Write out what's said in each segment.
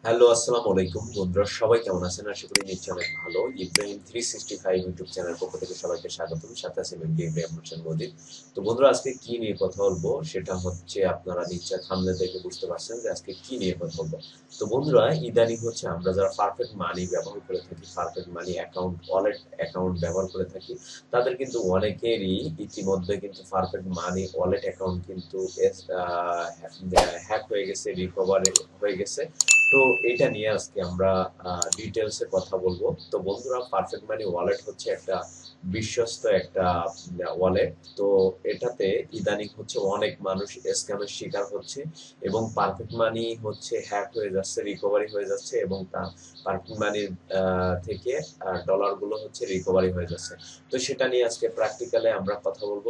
Hello, আসসালামু আলাইকুম বন্ধুরা, সবাই কেমন আছেন? আশা করি নিশ্চয়ই অনেক ভালো। ইব্রাহিম 365 ইউটিউব চ্যানেল পক্ষ থেকে সবাইকে স্বাগতম। সাথে আছি আমি ইব্রাহিম হোসেন মজিদ। তো বন্ধুরা, আজকে কি নিয়ে কথা বলবো সেটা হচ্ছে, আপনারা নিশ্চয়ই থাম্বনেল দেখে বুঝতে পারছেন যে আজকে কি নিয়ে কথা বলবো। তো বন্ধুরা, ইদানিং হচ্ছে আমরা যারা পারফেক্ট মানি ব্যবহার করে থাকি, perfect money account, wallet account ব্যবহার করে থাকি, তাদের কিন্তু অনেকেরই ইতিমধ্যে কিন্তু পারফেক্ট মানি ওয়ালেট অ্যাকাউন্ট কিন্তু হ্যাক হয়ে গেছে, রিকভার হয়ে গেছে। তো এটা নিয়ে আজকে আমরা ডিটেলসে কথা বলবো। তো বন্ধুরা, পারফেক্ট মানি ওয়ালেট হচ্ছে একটা বিশ্বস্ত একটা ওয়ালেট। তো এটাতে ইদানিং হচ্ছে অনেক মানুষ স্ক্যামের শিকার হচ্ছে, এবং পারফেক্ট মানি হচ্ছে হ্যাক হয়ে যাচ্ছে, রিকভারি হয়ে যাচ্ছে, এবং তা পারফেক্ট মানির থেকে ডলার গুলো হচ্ছে রিকভারি হয়ে যাচ্ছে। তো সেটা নিয়ে আজকে প্র্যাকটিক্যালে আমরা কথা বলবো।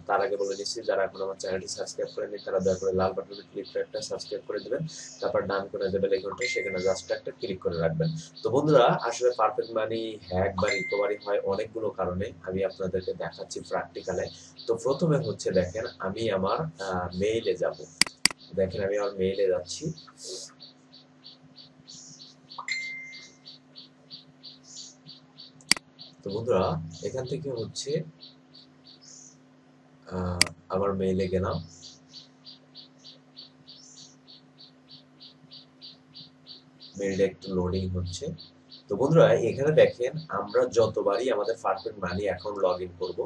তার আগে বলে নিচ্ছি, যারা এখন আমার চ্যানেলটি সাবস্ক্রাইব করেনি তারা দয়া করে লাল বাটনে ক্লিক করে একটা সাবস্ক্রাইব করে দেবেন। তারপর ডান কোণে যে বেল আইকনটা, সেখানে জাস্ট একটা ক্লিক করে রাখবেন। তো বন্ধুরা, আসলে পারফেক্ট মানি হ্যাক বা রিকভারি হয় অনেকগুলো কারণে, আমি আপনাদেরকে দেখাচ্ছি প্র্যাকটিক্যালে। তো প্রথমে হচ্ছে দেখেন, আমি আমার মেইলে যাব। দেখেন, আমি আমার মেইলে যাচ্ছি। তো বন্ধুরা, এখান থেকে হচ্ছে আমার মেইলে গেলাম। মেইলটা একটু লোডিং হচ্ছে। তো বন্ধুরা, এখানে দেখেন, আমরা যতবারই আমাদের perfect money account log in করবো,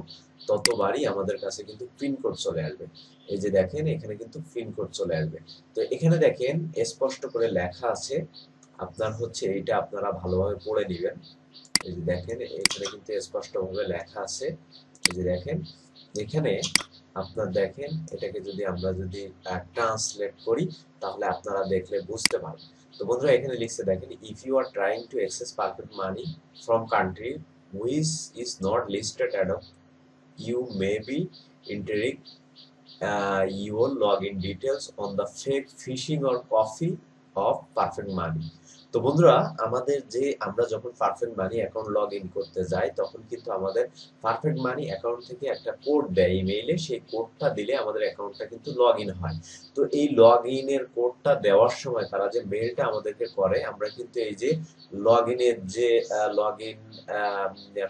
ততবারই আমাদের কাছে কিন্তু পিন কোড চলে আসবে। এই যে দেখেন, এখানে কিন্তু পিন কোড চলে আসবে। তো এখানে দেখেন স্পষ্ট করে লেখা আছে, আপনার হচ্ছে এইটা আপনারা ভালোভাবে পড়ে নেবেন। এই যে দেখেন, এখানে কিন্তু স্পষ্টভাবে লেখা আছে। এই যে দেখেন, এখানে আপনার দেখেন, এটাকে যদি আমরা যদি ট্রান্সলেট করি, তাহলে আপনারা দেখলে বুঝতে পারবেন। তো বন্ধুরা, এখানে লিখছে দেখেন, if you are trying to access Perfect Money from country which is not listed অ্যাডপ, you may be entering your login details on the fake phishing or copy of perfect money। তো বন্ধুরা, আমাদের যে আমরা যখন perfect money account log in করতে যাই, তখন কিন্তু আমাদের পারফেক্ট মানি অ্যাকাউন্ট থেকে একটা কোড দেয় ইমেইলে। সেই কোডটা দিলে আমাদের অ্যাকাউন্টটা কিন্তু লগ ইন হয়। তো এই লগ ইনের কোডটা দেওয়ার সময় তারা যে মেইলটা আমাদেরকে করে, আমরা কিন্তু এই যে লগ ইনের যে লগ ইন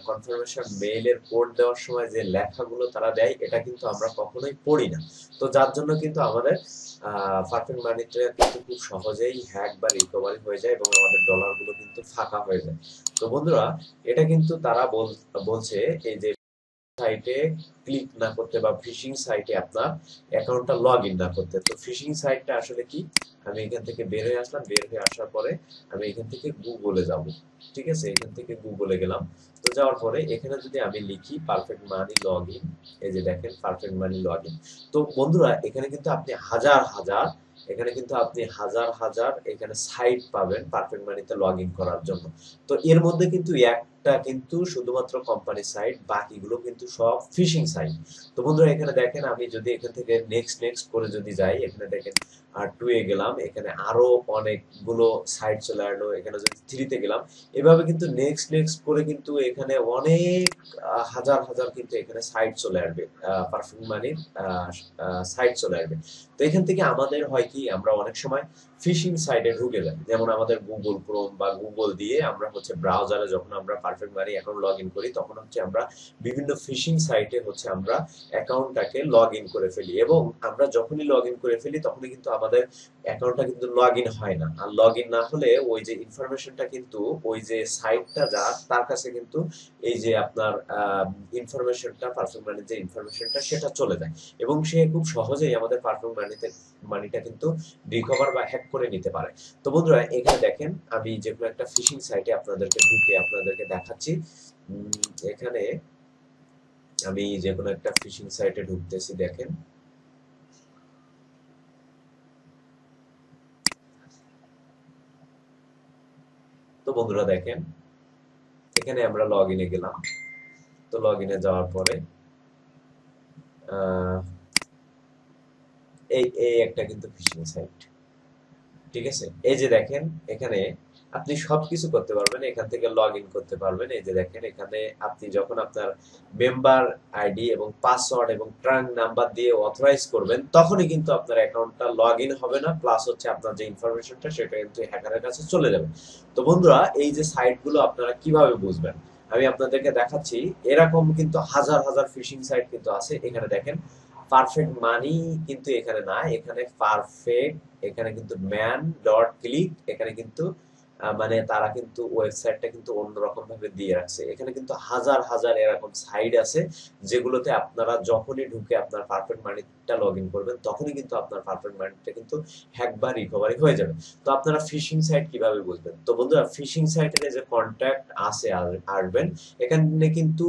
কনফার্মেশন মেইলের কোড দেওয়ার সময় যে লেখাগুলো তারা দেয়, এটা কিন্তু আমরা কখনোই পড়ি না। তো যার জন্য কিন্তু আমাদের পারফেক্ট মানিটা কিন্তু খুব সহজেই হ্যাক বা রিকভারি হয়ে যায়, এবং আমাদের ডলারগুলো কিন্তু ফাঁকা হয়ে যায়। তো বন্ধুরা, এটা কিন্তু তারা বলছে এই যে সাইটে ক্লিক না করতে, বা ফিশিং সাইটে আপনার অ্যাকাউন্টটা লগ ইন না করতে। তো ফিশিং সাইটটা আসলে কি, আমি এখান থেকে বের হয়ে আসলাম। বের হয়ে আসার পরে আমি এখান থেকে গুগলে যাব। ঠিক আছে, এখান থেকে গুগলে গেলাম। তো যাওয়ার পরে এখানে যদি আমি লিখি পারফেক্ট মানি লগ ইন, এই যে দেখেন পারফেক্ট মানি লগ ইন। তো বন্ধুরা, এখানে কিন্তু আপনি হাজার হাজার, এখানে কিন্তু আপনি হাজার হাজার এখানে সাইট পাবেন পারফেক্ট মানিতে লগ ইন করার জন্য। তো এর মধ্যে কিন্তু একটা কিন্তু শুধুমাত্র কোম্পানি সাইট, বাকিগুলো কিন্তু সব ফিশিং সাইট। তো বন্ধুরা, এখানে দেখেন, আমি যদি এখান থেকে নেক্সট নেক্সট করে যদি যাই, এখানে দেখেন আর টু এ গেলাম, এখানে আরো অনেকগুলো সাইট চলে আসলো। এখানে যদি থ্রিতে গেলাম, এভাবে কিন্তু নেক্সট নেক্সট করে কিন্তু এখানে অনেক হাজার হাজার কিন্তু এখানে সাইট চলে আসবে, পারফেক্ট মানির সাইট চলে আসবে। তো এখান থেকে আমাদের হয় কি, আমরা অনেক সময় ফিশিং সাইটে ঢুকে যাই। যেমন আমাদের গুগল ক্রোম বা গুগল দিয়ে আমরা হচ্ছে ব্রাউজারে যখন আমরা perfect money account log in করি, তখন হচ্ছে আমরা বিভিন্ন ফিশিং সাইটে হচ্ছে আমরা অ্যাকাউন্টটাকে লগ ইন করে ফেলি, এবং আমরা যখনই লগ ইন করে ফেলি, তখনই কিন্তু আমাদের অ্যাকাউন্টটা কিন্তু লগ ইন হয় না। আর লগ ইন না হলে ওই যে ইনফরমেশনটা কিন্তু ওই যে সাইটটা যা তার কাছে কিন্তু এই যে আপনার ইনফরমেশনটা, পারফেক্ট মানির যে ইনফরমেশনটা, সেটা চলে যায়, এবং সে খুব সহজেই আমাদের পারফেক্ট মানিটা কিন্তু রিকভার বা হ্যাক করে নিতে পারে। তো বন্ধুরা, এখানে দেখেন, আমি যে কোনো একটা ফিশিং সাইটে আপনাদেরকে ঢুকে আপনাদেরকে দেখাচ্ছি। এখানে আমি যে কোনো একটা ফিশিং সাইটে ঢুকতেছি, দেখেন। তো বন্ধুরা দেখেন, এখানে আমরা লগ ইনে গেলাম। তো লগ ইনে যাওয়ার পরে আহ, এই এই একটা কিন্তু ফিশিং সাইট। ঠিক আছে, এই যে দেখেন এখানে আপনি সবকিছু করতে পারবেন, এখান থেকে লগ ইন করতে পারবেন। এই যে দেখেন এখানে আপনি যখন আপনার মেম্বার আইডি এবং পাসওয়ার্ড এবং ট্রাঙ্ক নাম্বার দিয়ে অথরাইজ করবেন তখনই কিন্তু আপনার অ্যাকাউন্টটা লগ ইন হবে না, প্লাস হচ্ছে আপনার যে ইনফরমেশনটা সেটা কিন্তু হ্যাকারের কাছে চলে যাবে। তো বন্ধুরা, এই যে সাইটগুলো আপনারা কিভাবে বুঝবেন আমি আপনাদেরকে দেখাচ্ছি। এরকম কিন্তু হাজার হাজার ফিশিং সাইট কিন্তু আছে। এখানে দেখেন পারফেক্ট মানি কিন্তু এখানে না, এখানে পারফেক্ট, এখানে কিন্তু ম্যান ডট ক্লিক, এখানে কিন্তু মানে তারা কিন্তু ওয়েবসাইটটা কিন্তু অন্যরকম ভাবে দিয়ে রাখছে। এখানে কিন্তু হাজার হাজার এরকম সাইট আছে যেগুলোতে আপনারা যখনই ঢুকে আপনার পারফেক্ট মানিটা লগ ইন করবেন তখনই কিন্তু আপনার পারফেক্ট মানিটা কিন্তু হ্যাক বা রিকভারি হয়ে যাবে। তো আপনারা ফিশিং সাইট কিভাবে বুঝবেন? তো বন্ধুরা, ফিশিং সাইটের যে কন্ট্যাক্ট আছে আসবেন, এখানে কিন্তু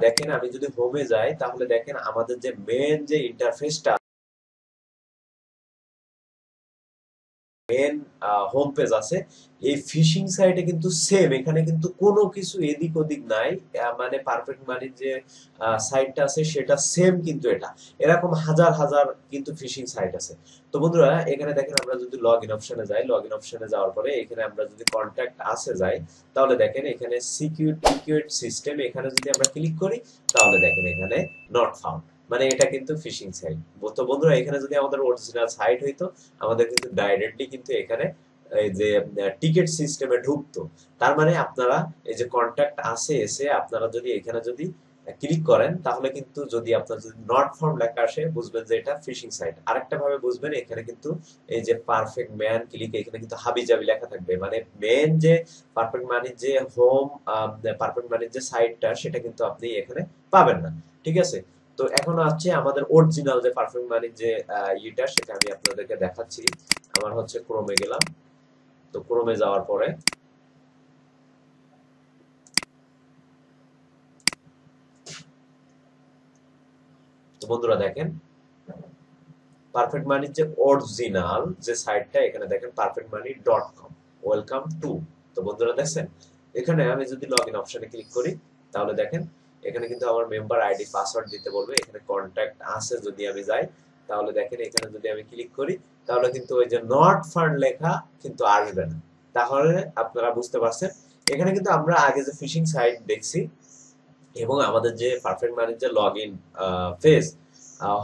দেখেন আমি যদি হোমে যাই তাহলে দেখেন আমাদের যে মেন যে ইন্টারফেসটা, মেন হোম পেজ আছে, এই ফিশিং সাইটে কিন্তু সেম, এখানে কিন্তু কোনো কিছু এদিক ওদিক নাই। মানে পারফেক্ট মানির যে সাইটটা আছে সেটা সেম, কিন্তু এটা এরকম হাজার হাজার কিন্তু ফিশিং সাইট আছে। তো বন্ধুরা, এখানে দেখেন আমরা যদি লগ ইন অপশনে যাই, লগ ইন অপশনে যাওয়ার পরে এখানে আমরা যদি কন্ট্যাক্ট আসে যাই তাহলে দেখেন এখানে সিকিউর টিকিউর সিস্টেম, এখানে যদি আমরা ক্লিক করি তাহলে দেখেন এখানে নট ফাউন্ড, মানে এটা কিন্তু ফিশিং সাইট। তো বন্ধুরা, এখানে যদি আমাদের অরিজিনাল সাইট হইতো আমাদের কিন্তু ডাইরেক্টলি কিন্তু এখানে এই যে টিকেট সিস্টেমে ঢুকতো। তার মানে আপনারা এই যে কন্ট্যাক্ট আসে এসে আপনারা যদি এখানে যদি ক্লিক করেন তাহলে কিন্তু যদি আপনার যদি নট ফাউন্ড লেখা আসে বুঝবেন যে এটা ফিশিং সাইট। আরেকটা ভাবে বুঝবেন, এখানে কিন্তু এই যে পারফেক্ট ম্যান ক্লিক, এখানে কিন্তু হাবিজাবি লেখা থাকবে, মানে মেন যে পারফেক্ট মানির যে হোম, পারফেক্ট মানির যে সাইটটা সেটা কিন্তু আপনি এখানে পাবেন না। ঠিক আছে, তো এখন হচ্ছে আমাদের অরিজিনাল যে পারফেক্ট মানির যে ইটা সেটা আমি আপনাদেরকে দেখাচ্ছি। আমার হচ্ছে ক্রোমে গেলাম, তো ক্রোমে যাওয়ার পরে তো বন্ধুরা দেখেন পারফেক্ট মানির যে অরিজিনাল যে সাইটটা, এখানে দেখেন perfectmoney.com, ওয়েলকাম টু। তো বন্ধুরা দেখছেন, এখানে আমি যদি লগ ইন অপশনে ক্লিক করি তাহলে দেখেন এখানে কিন্তু আমার মেম্বার আইডি পাসওয়ার্ড দিতে বলবে। এখানে কন্ট্যাক্ট আছে যদি আমি যাই তাহলে দেখেন এখানে যদি আমি ক্লিক করি তাহলে কিন্তু ওই যে নট ফান্ড লেখা কিন্তু আসবে না। তাহলে আপনারা বুঝতে পারছেন এখানে কিন্তু আমরা আগে যে ফিশিং সাইট দেখছি এবং আমাদের যে পারফেক্ট মানির যে log in page,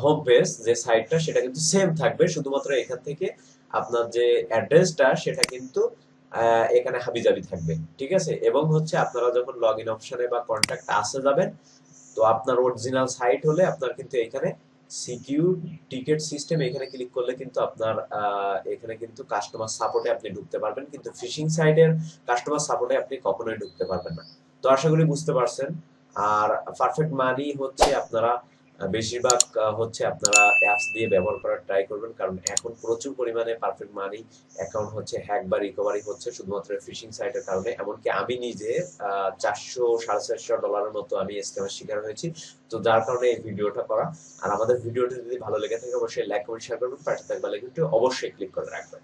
home page যে সাইটটা সেটা কিন্তু সেম থাকবে, শুধুমাত্র এখান থেকে আপনার যে অ্যাড্রেসটা সেটা কিন্তু এখানে হাবিজাবি থাকবে। ঠিক আছে, এবং হচ্ছে আপনারা যখন লগ ইন অপশনে বা কন্ট্যাক্ট আসে যাবেন তো আপনার অরিজিনাল সাইট হলে আপনার কিন্তু এখানে সিকিউর টিকেট সিস্টেম, এখানে ক্লিক করলে কিন্তু আপনার এখানে কিন্তু কাস্টমার সাপোর্টে আপনি ঢুকতে পারবেন, কিন্তু ফিশিং সাইটের কাস্টমার সাপোর্টে আপনি কখনোই ঢুকতে পারবেন না। তো আশা করি বুঝতে পারছেন। আর পারফেক্ট মানি হচ্ছে আপনারা বেশিরভাগ হচ্ছে আপনারা অ্যাপস দিয়ে ব্যবহার করার ট্রাই করবেন, কারণ এখন প্রচুর পরিমাণে পারফেক্ট মানি অ্যাকাউন্ট হচ্ছে হ্যাক বা রিকভারি হচ্ছে শুধুমাত্র ফিশিং সাইটের কারণে। এমনকি আমি নিজে 400 সাড়ে 400 ডলারের মতো আমি স্ক্যামের শিকার হয়েছি। তো যার কারণে এই ভিডিওটা করা। আর আমাদের ভিডিওটি যদি ভালো লেগে থাকে অবশ্যই লাইক কমেন্ট শেয়ার করবেন, পাশে থাকবে লাইকটি অবশ্যই ক্লিক করে রাখবেন।